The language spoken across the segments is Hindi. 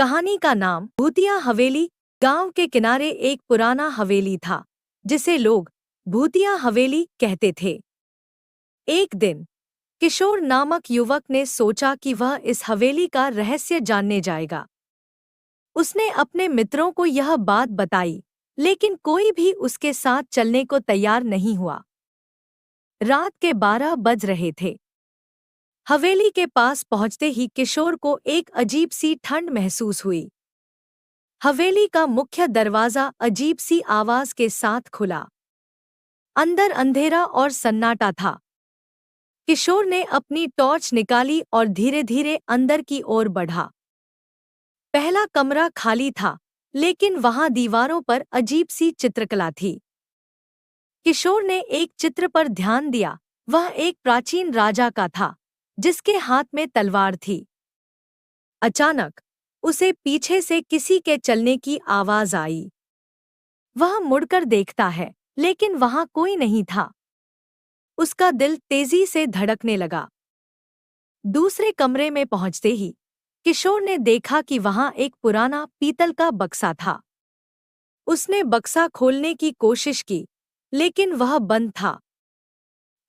कहानी का नाम भूतिया हवेली। गांव के किनारे एक पुराना हवेली था जिसे लोग भूतिया हवेली कहते थे। एक दिन किशोर नामक युवक ने सोचा कि वह इस हवेली का रहस्य जानने जाएगा। उसने अपने मित्रों को यह बात बताई, लेकिन कोई भी उसके साथ चलने को तैयार नहीं हुआ। रात के 12 बज रहे थे। हवेली के पास पहुंचते ही किशोर को एक अजीब सी ठंड महसूस हुई। हवेली का मुख्य दरवाजा अजीब सी आवाज के साथ खुला। अंदर अंधेरा और सन्नाटा था। किशोर ने अपनी टॉर्च निकाली और धीरे धीरे अंदर की ओर बढ़ा। पहला कमरा खाली था, लेकिन वहां दीवारों पर अजीब सी चित्रकला थी। किशोर ने एक चित्र पर ध्यान दिया। वह एक प्राचीन राजा का था जिसके हाथ में तलवार थी। अचानक उसे पीछे से किसी के चलने की आवाज आई। वह मुड़कर देखता है, लेकिन वहां कोई नहीं था। उसका दिल तेजी से धड़कने लगा। दूसरे कमरे में पहुंचते ही किशोर ने देखा कि वहां एक पुराना पीतल का बक्सा था। उसने बक्सा खोलने की कोशिश की, लेकिन वह बंद था।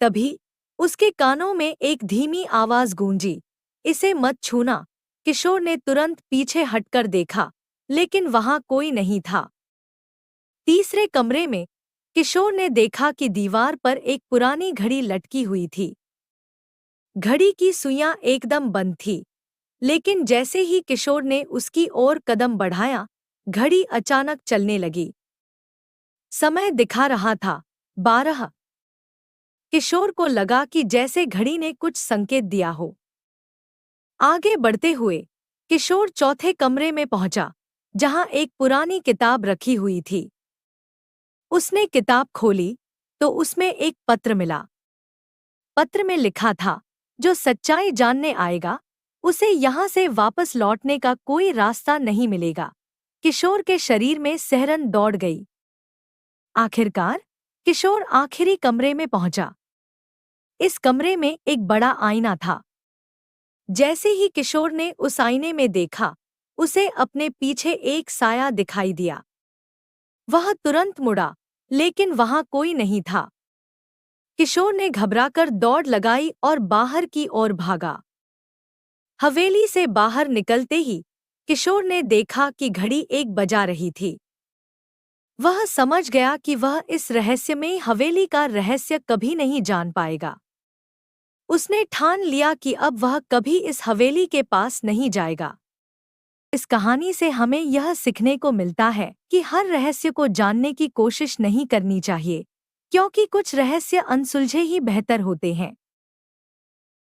तभी उसके कानों में एक धीमी आवाज गूंजी, इसे मत छूना। किशोर ने तुरंत पीछे हटकर देखा, लेकिन वहां कोई नहीं था। तीसरे कमरे में किशोर ने देखा कि दीवार पर एक पुरानी घड़ी लटकी हुई थी। घड़ी की सुइयां एकदम बंद थी, लेकिन जैसे ही किशोर ने उसकी ओर कदम बढ़ाया, घड़ी अचानक चलने लगी। समय दिखा रहा था 12। किशोर को लगा कि जैसे घड़ी ने कुछ संकेत दिया हो। आगे बढ़ते हुए किशोर चौथे कमरे में पहुंचा, जहां एक पुरानी किताब रखी हुई थी। उसने किताब खोली तो उसमें एक पत्र मिला। पत्र में लिखा था, जो सच्चाई जानने आएगा उसे यहां से वापस लौटने का कोई रास्ता नहीं मिलेगा। किशोर के शरीर में सिहरन दौड़ गई। आखिरकार किशोर आखिरी कमरे में पहुंचा। इस कमरे में एक बड़ा आईना था। जैसे ही किशोर ने उस आईने में देखा, उसे अपने पीछे एक साया दिखाई दिया। वह तुरंत मुड़ा, लेकिन वहां कोई नहीं था। किशोर ने घबराकर दौड़ लगाई और बाहर की ओर भागा। हवेली से बाहर निकलते ही किशोर ने देखा कि घड़ी 1 बजा रही थी। वह समझ गया कि वह इस रहस्यमयी हवेली का रहस्य कभी नहीं जान पाएगा। उसने ठान लिया कि अब वह कभी इस हवेली के पास नहीं जाएगा। इस कहानी से हमें यह सीखने को मिलता है कि हर रहस्य को जानने की कोशिश नहीं करनी चाहिए, क्योंकि कुछ रहस्य अनसुलझे ही बेहतर होते हैं।